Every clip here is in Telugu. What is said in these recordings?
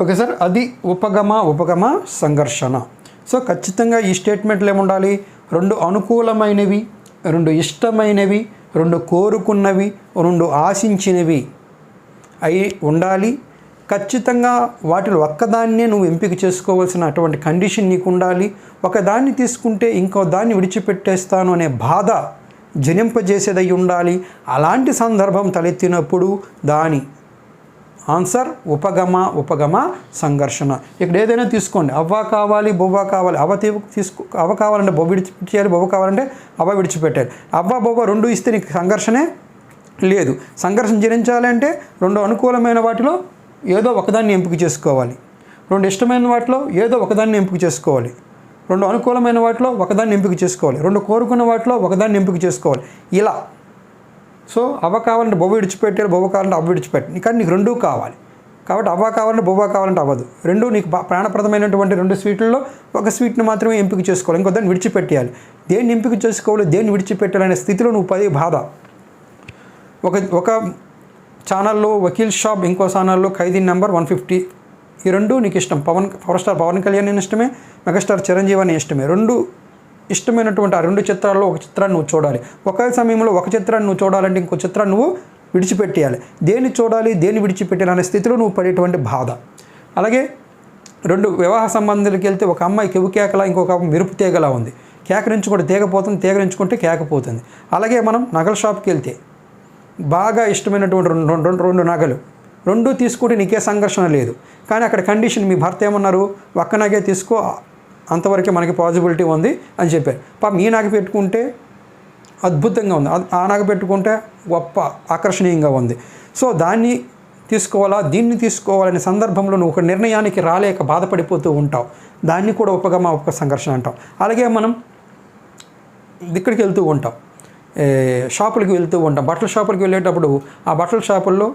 ఓకే సార్, అది ఉపగమ సంఘర్షణ. సో ఖచ్చితంగా ఈ స్టేట్మెంట్లు ఏముండాలి? 2 అనుకూలమైనవి, 2 ఇష్టమైనవి, 2 కోరుకున్నవి, 2 ఆశించినవి అయి ఉండాలి. ఖచ్చితంగా వాటిలో ఒక్కదాన్నే నువ్వు ఎంపిక చేసుకోవాల్సిన అటువంటి కండిషన్ నీకు ఉండాలి. ఒకదాన్ని తీసుకుంటే ఇంకో దాన్ని విడిచిపెట్టేస్తాను అనే బాధ జనింపజేసేదై ఉండాలి. అలాంటి సందర్భం తలెత్తినప్పుడు దాని ఆన్సర్ ఉపగమ సంఘర్షణ. ఇక్కడ ఏదైనా తీసుకోండి, అవ్వ కావాలి బొవ్వ కావాలి, అవ్వ కావాలంటే బొవ్వ విడిచిపెట్టాలి, బొవ్వ కావాలంటే అవ్వ విడిచిపెట్టాలి. అవ్వ బొవ్వ 2 ఇస్తే నీకు సంఘర్షణే లేదు. సంఘర్షణ జరించాలంటే 2 అనుకూలమైన వాటిలో ఏదో ఒకదాన్ని ఎంపిక చేసుకోవాలి, 2 ఇష్టమైన వాటిలో ఏదో ఒకదాన్ని ఎంపిక చేసుకోవాలి, 2 అనుకూలమైన వాటిలో ఒకదాన్ని ఎంపిక చేసుకోవాలి, 2 కోరుకున్న వాటిలో ఒకదాన్ని ఎంపిక చేసుకోవాలి. ఇలా సో అవ్వ కావాలంటే బొవ్వ విడిచిపెట్టారు, బొవ్వ కావాలంటే అవ్వ విడిచిపెట్టాలి. కానీ నీకు 2 కావాలి కాబట్టి అవ్వ కావాలంటే బొవ్వ కావాలంటే అవ్వదు. 2 నీకు ప్రాణప్రదమైనటువంటి 2 స్వీట్లలో ఒక స్వీట్ని మాత్రమే ఎంపిక చేసుకోవాలి, ఇంకో దాన్ని విడిచిపెట్టేయాలి. దేన్ని ఎంపిక చేసుకోవాలి, దేన్ని విడిచిపెట్టాలనే స్థితిలో నువ్వు పడే బాధ. ఒక ఛానల్లో వకీల్ షాప్, ఇంకో ఛానల్లో ఖైదీ నెంబర్ 150. ఈ 2 నీకు ఇష్టం. పవర్ స్టార్ పవన్ కళ్యాణ్ అని ఇష్టమే, మెగాస్టార్ చిరంజీవి అని ఇష్టమే. 2 ఇష్టమైనటువంటి ఆ 2 చిత్రాల్లో ఒక చిత్రాన్ని నువ్వు చూడాలి. ఒకే సమయంలో ఒక చిత్రాన్ని నువ్వు చూడాలంటే ఇంకో చిత్రాన్ని నువ్వు విడిచిపెట్టేయాలి. దేన్ని చూడాలి, దేన్ని విడిచిపెట్టాలి అనే స్థితిలో నువ్వు పడేటువంటి బాధ. అలాగే 2 వివాహ సంబంధాలకు వెళ్తే ఒక అమ్మాయి కెవ్వు కేకలా, ఇంకొక మెరుపు తీగలా ఉంది. కేకరించుకుంటే తీగపోతుంది, తీగరించుకుంటే కేకపోతుంది. అలాగే మనం నగల షాప్కి వెళ్తే బాగా ఇష్టమైనటువంటి 2 నగలు, 2 తీసుకుంటే నీకే సంఘర్షణ లేదు. కానీ అక్కడ కండిషన్ మీ భర్త ఏమన్నారు, ఒక్క నగే తీసుకో, అంతవరకే మనకి పాజిబిలిటీ ఉంది అని చెప్పారు. పాపం ఈ నగ పెట్టుకుంటే అద్భుతంగా ఉంది, ఆ నగ పెట్టుకుంటే గొప్ప ఆకర్షణీయంగా ఉంది. సో దాన్ని తీసుకోవాలా, దీన్ని తీసుకోవాలనే సందర్భంలో నువ్వు ఒక నిర్ణయానికి రాలేక బాధపడిపోతూ ఉంటావు. దాన్ని కూడా ఉపగమ సంఘర్షణ అంటాం. అలాగే మనం ఇక్కడికి వెళ్తూ ఉంటాం, షాపులకి వెళ్తూ ఉంటాం. బట్టల షాపులకి వెళ్ళేటప్పుడు ఆ బట్టల షాపుల్లో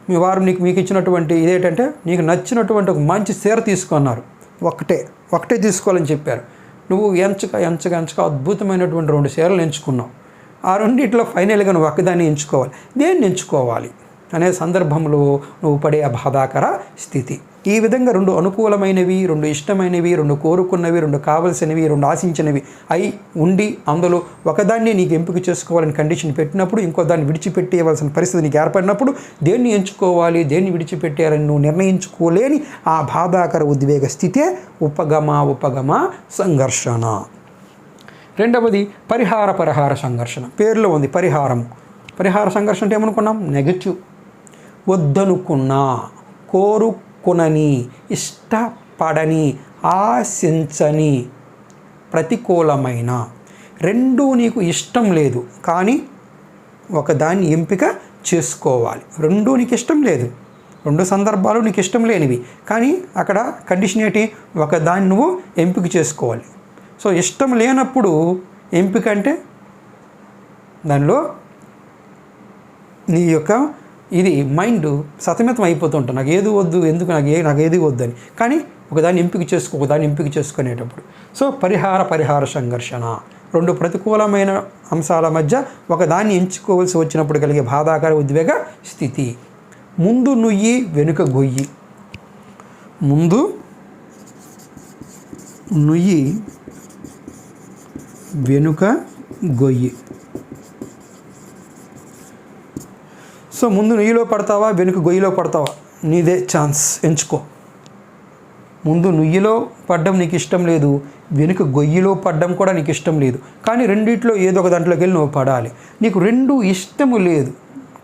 మీ వారు మీకు ఇచ్చినటువంటి ఇదేంటంటే నీకు నచ్చినటువంటి ఒక మంచి చీర తీసుకున్నారు, ఒకటే తీసుకోవాలని చెప్పారు. నువ్వు ఎంచగా అద్భుతమైనటువంటి 2 చీరలు ఎంచుకున్నావు. ఆ 2 ఫైనల్గా నువ్వు ఒక్కదాన్ని ఎంచుకోవాలి. దేన్ని ఎంచుకోవాలి అనే సందర్భంలో నువ్వు పడే ఆ బాధాకర స్థితి. ఈ విధంగా 2 అనుకూలమైనవి, 2 ఇష్టమైనవి, 2 కోరుకున్నవి, 2 కావలసినవి, 2 ఆశించినవి అయి ఉండి అందులో ఒకదాన్ని నీకు ఎంపిక చేసుకోవాలని కండిషన్ పెట్టినప్పుడు ఇంకో దాన్ని విడిచిపెట్టేయవలసిన పరిస్థితి నీకు ఏర్పడినప్పుడు దేన్ని ఎంచుకోవాలి, దేన్ని విడిచిపెట్టాలని నువ్వు నిర్ణయించుకోలేని ఆ బాధాకర ఉద్వేగ స్థితే ఉపగమ సంఘర్షణ. రెండవది పరిహార సంఘర్షణ. పేరులో ఉంది పరిహార సంఘర్షణ అంటే ఏమనుకున్నాం? నెగటివ్, వద్దనుకున్నా, కోరుకునని, ఇష్టపడని, ఆశించని, ప్రతికూలమైన 2 నీకు ఇష్టం లేదు కానీ ఒకదాన్ని ఎంపిక చేసుకోవాలి. 2 నీకు ఇష్టం లేదు, 2 సందర్భాలు నీకు ఇష్టం లేనివి, కానీ అక్కడ కండిషన్ ఏంటి? ఒకదాన్ని నువ్వు ఎంపిక చేసుకోవాలి. సో ఇష్టం లేనప్పుడు ఎంపిక అంటే దానిలో నీ యొక్క ఇది మైండ్ సతమతం అయిపోతుంటాం. నాకు ఏది వద్దు, ఎందుకు నాకు ఏది వద్దు అని. కానీ ఒకదాన్ని ఎంపిక చేసుకునేటప్పుడు సో పరిహార సంఘర్షణ. 2 ప్రతికూలమైన అంశాల మధ్య ఒకదాన్ని ఎంచుకోవాల్సి వచ్చినప్పుడు కలిగే బాధాకర ఉద్వేగ స్థితి. ముందు నుయ్యి వెనుక గొయ్యి. ముందు నుయ్యి వెనుక గొయ్యి. సో ముందు నుయ్యిలో పడతావా, వెనుక గొయ్యిలో పడతావా, నీదే ఛాన్స్, ఎంచుకో. ముందు నుయ్యిలో పడ్డం నీకు ఇష్టం లేదు, వెనుక గొయ్యిలో పడ్డం కూడా నీకు ఇష్టం లేదు. కానీ రెండిట్లో ఏదో ఒక దాంట్లోకి వెళ్ళి నువ్వు పడాలి. నీకు 2 ఇష్టము లేదు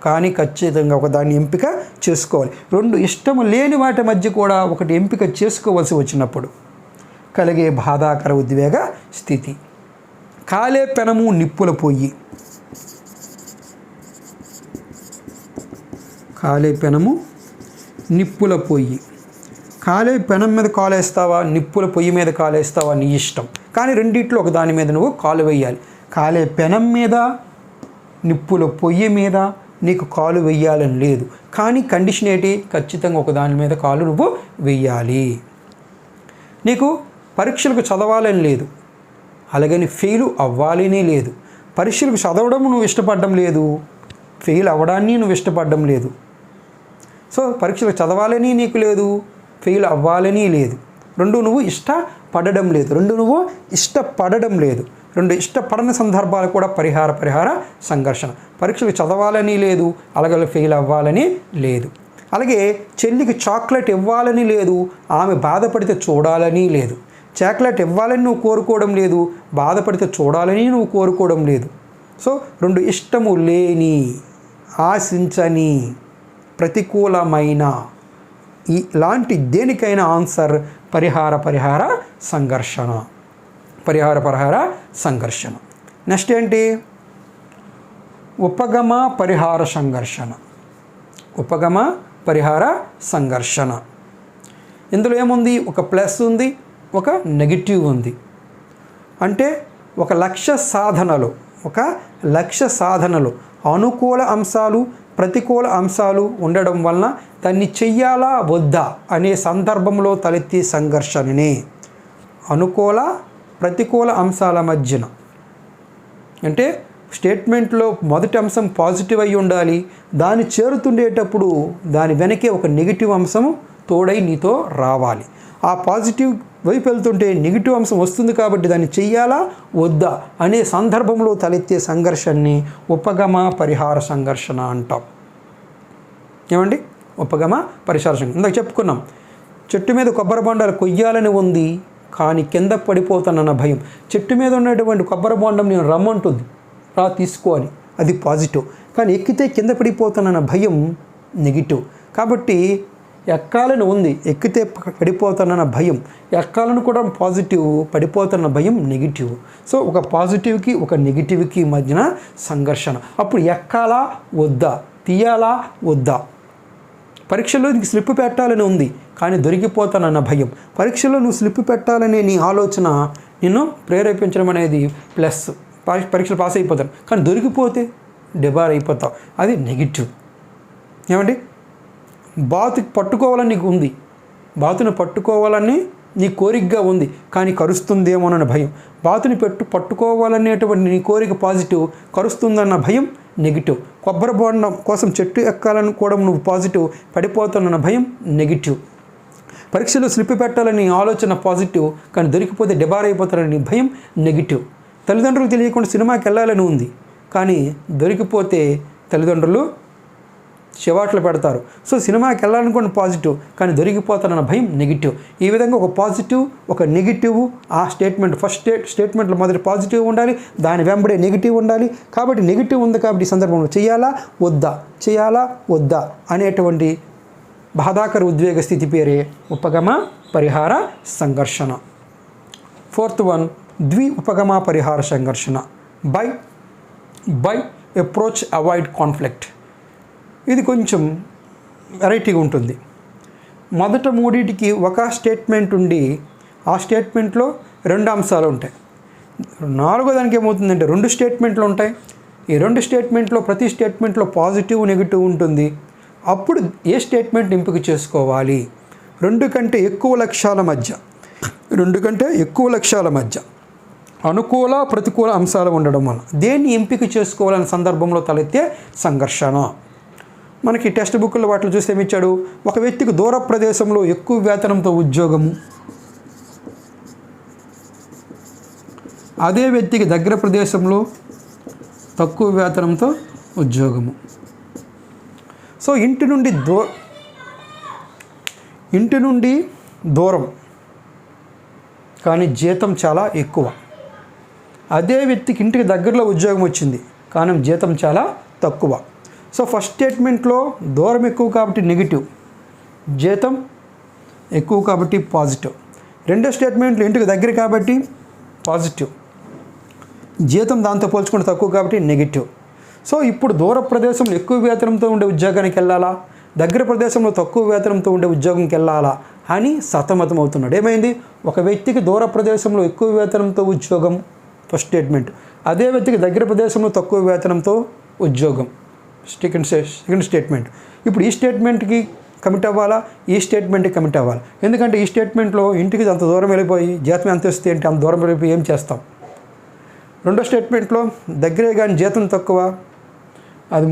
కానీ ఖచ్చితంగా ఒకదాన్ని ఎంపిక చేసుకోవాలి. 2 ఇష్టము లేని వాటి మధ్య కూడా ఒకటి ఎంపిక చేసుకోవాల్సి వచ్చినప్పుడు కలిగే బాధాకర ఉద్వేగ స్థితి. కాలే పెనము నిప్పుల పొయ్యి. కాలే పెనము నిప్పుల పొయ్యి. కాలే పెనం మీద కాలేస్తావా, నిప్పుల పొయ్యి మీద కాలేస్తావా నీ ఇష్టం. కానీ రెండిట్లో ఒక దాని మీద నువ్వు కాలు వేయాలి. కాలే పెనం మీద, నిప్పుల పొయ్యి మీద నీకు కాలు వేయాలని లేదు. కానీ కండిషన్ ఏంటి? ఖచ్చితంగా ఒక దాని మీద కాలు నువ్వు వేయాలి. నీకు పరీక్షలకు చదవాలని లేదు, అలాగని ఫెయిల్ అవ్వాలని లేదు. పరీక్షలకు చదవడం నువ్వు ఇష్టపడడం లేదు, ఫెయిల్ అవ్వడాన్ని నువ్వు ఇష్టపడడం లేదు. సో పరీక్షలు చదవాలని నీకు లేదు, ఫెయిల్ అవ్వాలని లేదు. రెండు నువ్వు ఇష్టపడడం లేదు, రెండు ఇష్టపడని సందర్భాలు కూడా పరిహార సంఘర్షణ. పరీక్షలు చదవాలని లేదు, అలాగే ఫెయిల్ అవ్వాలని లేదు. అలాగే చెల్లికి చాక్లెట్ ఇవ్వాలని లేదు, ఆమె బాధపడితే చూడాలని లేదు. చాక్లెట్ ఇవ్వాలని నువ్వు కోరుకోవడం లేదు, బాధపడితే చూడాలని నువ్వు కోరుకోవడం లేదు. సో రెండు ఇష్టము లేని, ఆశించని, ప్రతికూలమైన ఇలాంటి దేనికైనా ఆన్సర్ పరిహార సంఘర్షణ. నెక్స్ట్ ఏంటి? ఉపగమ పరిహార సంఘర్షణ. ఇందులో ఏముంది? ఒక ప్లస్ ఉంది, ఒక నెగిటివ్ ఉంది. అంటే ఒక లక్ష్య సాధనలో అనుకూల అంశాలు, ప్రతికూల అంశాలు ఉండడం వలన దాన్ని చెయ్యాలా వద్దా అనే సందర్భంలో తలెత్తే సంఘర్షణనే అనుకూల ప్రతికూల అంశాల మధ్యన. అంటే స్టేట్మెంట్లో మొదటి అంశం పాజిటివ్ అయి ఉండాలి, దాన్ని చేరుతుండేటప్పుడు దాని వెనకే ఒక నెగిటివ్ అంశం తోడై నీతో రావాలి. ఆ పాజిటివ్ వైపు వెళ్తుంటే నెగిటివ్ అంశం వస్తుంది కాబట్టి దాన్ని చెయ్యాలా వద్దా అనే సందర్భంలో తలెత్తే సంఘర్షణని ఉపగమ పరిహార సంఘర్షణ అంటాం. ఏమండి? ఉపగమ పరిహార సంఘర్షణ. ఇందాక చెప్పుకున్నాం, చెట్టు మీద కొబ్బరి బొండాలు కొయ్యాలని ఉంది కానీ కింద పడిపోతానన్న భయం. చెట్టు మీద ఉన్నటువంటి కొబ్బరి బొండం నేను రమ్మంటుంది, రా తీసుకో అని, అది పాజిటివ్. కానీ ఎక్కితే కింద పడిపోతానన్న భయం నెగిటివ్. కాబట్టి ఎక్కాలని ఉంది, ఎక్కితే పడిపోతానన్న భయం. ఎక్కాలని కూడా పాజిటివ్, పడిపోతున్న భయం నెగిటివ్. సో ఒక పాజిటివ్కి ఒక నెగిటివ్కి మధ్యన సంఘర్షణ. అప్పుడు ఎక్కాలా వద్దా, తీయాలా వద్దా. పరీక్షలో నీకు స్లిప్ పెట్టాలని ఉంది కానీ దొరికిపోతానన్న భయం. పరీక్షలో నువ్వు స్లిప్ పెట్టాలనే నీ ఆలోచన నిన్ను ప్రేరేపించడం అనేది ప్లస్. పరీక్షలు పాస్ అయిపోతాను కానీ దొరికిపోతే డిబార్ అయిపోతావు, అది నెగిటివ్. ఏమండి? బాతుకి పట్టుకోవాలని నీకు ఉంది, బాతుని పట్టుకోవాలని నీ కోరికగా ఉంది కానీ కరుస్తుందేమోనన్న భయం. బాతుని పట్టుకోవాలనేటువంటి నీ కోరిక పాజిటివ్, కరుస్తుందన్న భయం నెగిటివ్. కొబ్బరి బొండం కోసం చెట్టు ఎక్కాలనుకోవడం నువ్వు పాజిటివ్, పడిపోతానన్న భయం నెగిటివ్. పరీక్షలో స్లిప్ పెట్టాలని ఆలోచన పాజిటివ్ కానీ దొరికిపోతే డిబార్ అయిపోతారని భయం నెగిటివ్. తల్లిదండ్రులకు తెలియకుండా సినిమాకి వెళ్ళాలని ఉంది కానీ దొరికిపోతే తల్లిదండ్రులు చివాట్లు పెడతారు. సో సినిమాకి వెళ్ళాలనుకోండి పాజిటివ్ కానీ దొరికిపోతానన్న భయం నెగిటివ్. ఈ విధంగా ఒక పాజిటివ్ ఒక నెగిటివ్ ఆ స్టేట్మెంట్ ఫస్ట్ స్టేట్మెంట్లో మొదటి పాజిటివ్ ఉండాలి, దాని వెంబడే నెగిటివ్ ఉండాలి. కాబట్టి నెగిటివ్ ఉంది కాబట్టి ఈ సందర్భంలో చేయాలా వద్దా అనేటువంటి బాధాకర ఉద్వేగ స్థితి పేరే ఉపగమ పరిహార సంఘర్షణ. ఫోర్త్ వన్, ద్వి ఉపగమ పరిహార సంఘర్షణ. By approach avoid conflict. ఇది కొంచెం వెరైటీగా ఉంటుంది. మొదట మూడింటికి ఒక స్టేట్మెంట్ ఉండి ఆ స్టేట్మెంట్లో రెండు అంశాలు ఉంటాయి. నాలుగో దానికి ఏమవుతుందంటే రెండు స్టేట్మెంట్లు ఉంటాయి. ఈ రెండు స్టేట్మెంట్లో ప్రతి స్టేట్మెంట్లో పాజిటివ్ నెగిటివ్ ఉంటుంది. అప్పుడు ఏ స్టేట్మెంట్ ఎంపిక చేసుకోవాలి? రెండు కంటే ఎక్కువ లక్ష్యాల మధ్య అనుకూల ప్రతికూల అంశాలు ఉండడం వల్ల దేన్ని ఎంపిక చేసుకోవాలనే సందర్భంలో తలెత్తే సంఘర్షణ. మనకి టెక్స్ట్ బుక్లో వాటిలో చూస్తే ఏమిచ్చాడు? ఒక వ్యక్తికి దూర ప్రదేశంలో ఎక్కువ వేతనంతో ఉద్యోగము, అదే వ్యక్తికి దగ్గర ప్రదేశంలో తక్కువ వేతనంతో ఉద్యోగము. సో ఇంటి నుండి దూరం కానీ జీతం చాలా ఎక్కువ. అదే వ్యక్తికి ఇంటికి దగ్గరలో ఉద్యోగం వచ్చింది కానీ జీతం చాలా తక్కువ. సో ఫస్ట్ స్టేట్మెంట్లో దూరం ఎక్కువ కాబట్టి నెగిటివ్, జీతం ఎక్కువ కాబట్టి పాజిటివ్. రెండో స్టేట్మెంట్లో ఇంటికి దగ్గర కాబట్టి పాజిటివ్, జీతం దాంతో పోల్చుకుంటే తక్కువ కాబట్టి నెగిటివ్. సో ఇప్పుడు దూర ప్రదేశంలో ఎక్కువ వేతనంతో ఉండే ఉద్యోగానికి వెళ్ళాలా, దగ్గర ప్రదేశంలో తక్కువ వేతనంతో ఉండే ఉద్యోగంకి వెళ్ళాలా అని సతమతం అవుతున్నాడు. ఏమైంది? ఒక వ్యక్తికి దూర ప్రదేశంలో ఎక్కువ వేతనంతో ఉద్యోగం ఫస్ట్ స్టేట్మెంట్, అదే వ్యక్తికి దగ్గర ప్రదేశంలో తక్కువ వేతనంతో ఉద్యోగం సెకండ్ స్టేట్మెంట్. ఇప్పుడు ఈ స్టేట్మెంట్కి కమిట్ అవ్వాలా, ఈ స్టేట్మెంట్కి కమిట్ అవ్వాలి. ఎందుకంటే ఈ స్టేట్మెంట్లో ఇంటికి అంత దూరం వెళ్ళిపోయి జీతం ఎంత వస్తే ఏంటి, అంత దూరం వెళ్ళిపోయి ఏం చేస్తాం. రెండో స్టేట్మెంట్లో దగ్గరే కానీ జీతం తక్కువ, అది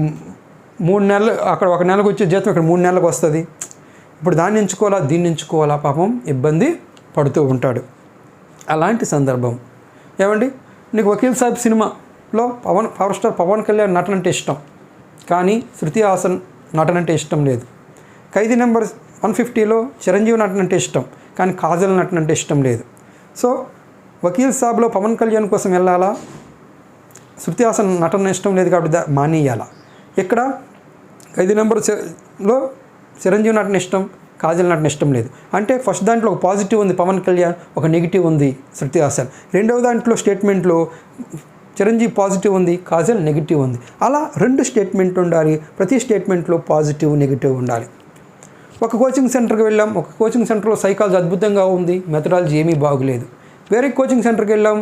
3 నెలలు అక్కడ 1 నెలకు వచ్చే జీతం ఇక్కడ 3 నెలలకు వస్తుంది. ఇప్పుడు దాన్ని ఎంచుకోవాలా దీన్ని ఎంచుకోవాలా, పాపం ఇబ్బంది పడుతూ ఉంటాడు. అలాంటి సందర్భం ఏమండి, నీకు వకీల్ సాబ్ సినిమాలో పవర్ స్టార్ పవన్ కళ్యాణ్ నటన అంటే ఇష్టం, కానీ శృతి హాసన్ నటన అంటే ఇష్టం లేదు. ఖైదీ నెంబర్ 150లో చిరంజీవి నటన అంటే ఇష్టం, కానీ కాజల్ నటన అంటే ఇష్టం లేదు. సో వకీల్ సాబ్లో పవన్ కళ్యాణ్ కోసం వెళ్ళాలా, శృతి హాసన్ నటన ఇష్టం లేదు కాబట్టి మానేయాలా. ఇక్కడ ఖైదీ నెంబర్లో చిరంజీవి నటన ఇష్టం, కాజల్ నటన ఇష్టం లేదు. అంటే ఫస్ట్ దాంట్లో ఒక పాజిటివ్ ఉంది పవన్ కళ్యాణ్, ఒక నెగిటివ్ ఉంది శృతి హాసన్. రెండవ దాంట్లో స్టేట్మెంట్లో చిరంజీవి పాజిటివ్ ఉంది, కాజల్ నెగిటివ్ ఉంది. అలా 2 స్టేట్మెంట్ ఉండాలి. ప్రతి స్టేట్మెంట్లో పాజిటివ్ నెగిటివ్ ఉండాలి. ఒక కోచింగ్ సెంటర్కి వెళ్ళాం, ఒక కోచింగ్ సెంటర్లో సైకాలజీ అద్భుతంగా ఉంది, మెథడాలజీ ఏమీ బాగులేదు. వేరే కోచింగ్ సెంటర్కి వెళ్ళాం,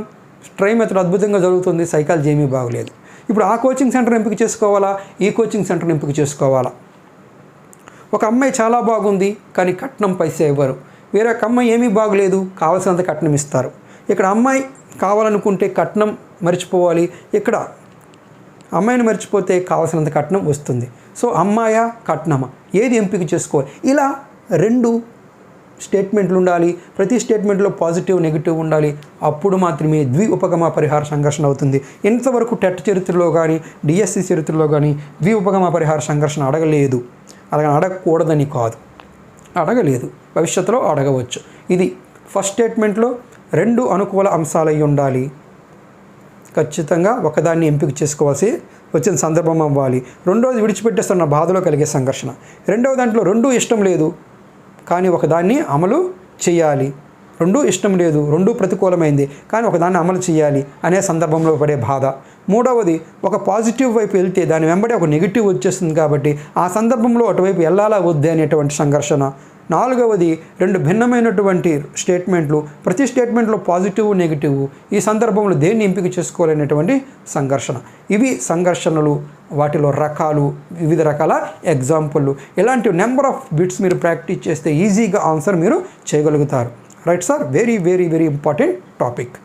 ట్రై మెథడ్ అద్భుతంగా జరుగుతుంది, సైకాలజీ ఏమీ బాగులేదు. ఇప్పుడు ఆ కోచింగ్ సెంటర్ ఎంపిక చేసుకోవాలా, ఈ కోచింగ్ సెంటర్ ఎంపిక చేసుకోవాలా? ఒక అమ్మాయి చాలా బాగుంది, కానీ కట్నం పైసా ఇవ్వరు. వేరే ఒక అమ్మాయి ఏమీ బాగలేదు, కావాల్సినంత కట్నం ఇస్తారు. ఇక్కడ అమ్మాయి కావాలనుకుంటే కట్నం మర్చిపోవాలి, ఇక్కడ అమ్మాయిని మర్చిపోతే కావాల్సినంత కట్నం వస్తుంది. సో అమ్మాయా కట్నమా ఏది ఎంపిక చేసుకోవాలి? ఇలా 2 స్టేట్మెంట్లు ఉండాలి. ప్రతి స్టేట్మెంట్లో పాజిటివ్ నెగిటివ్ ఉండాలి. అప్పుడు మాత్రమే ద్విఉపగమ పరిహార సంఘర్షణ అవుతుంది. ఇంతవరకు టెట్ చరిత్రలో కానీ డిఎస్సి చరిత్రలో కానీ ద్విఉపగమ పరిహార సంఘర్షణ అడగలేదు. అలాగని అడగకూడదని కాదు, అడగలేదు, భవిష్యత్తులో అడగవచ్చు. ఇది ఫస్ట్ స్టేట్మెంట్లో 2 అనుకూల అంశాలు అయి ఉండాలి. ఖచ్చితంగా ఒకదాన్ని ఎంపిక చేసుకోవాల్సి వచ్చిన సందర్భం అవ్వాలి. రెండోది విడిచిపెట్టేస్తున్న బాధలో కలిగే సంఘర్షణ. రెండవ దాంట్లో 2 ఇష్టం లేదు, కానీ ఒకదాన్ని అమలు చేయాలి. 2 ఇష్టం లేదు, 2 ప్రతికూలమైంది, కానీ ఒకదాన్ని అమలు చేయాలి అనే సందర్భంలో పడే బాధ. మూడవది ఒక పాజిటివ్ వైపు వెళ్తే దాని వెంబడే ఒక నెగిటివ్ వచ్చేస్తుంది కాబట్టి ఆ సందర్భంలో అటువైపు వెళ్ళాలా వద్దే అనేటువంటి సంఘర్షణ. నాలుగవది 2 భిన్నమైనటువంటి స్టేట్మెంట్లు, ప్రతి స్టేట్మెంట్లో పాజిటివ్ నెగిటివ్, ఈ సందర్భంలో దేన్ని ఎంపిక చేసుకోవాలనేటువంటి సంఘర్షణ. ఇవి సంఘర్షణలు, వాటిలో రకాలు, వివిధ రకాల ఎగ్జాంపుల్లు. ఇలాంటి నెంబర్ ఆఫ్ బిట్స్ మీరు ప్రాక్టీస్ చేస్తే ఈజీగా ఆన్సర్ మీరు చేయగలుగుతారు. Right sir, very very very important topic.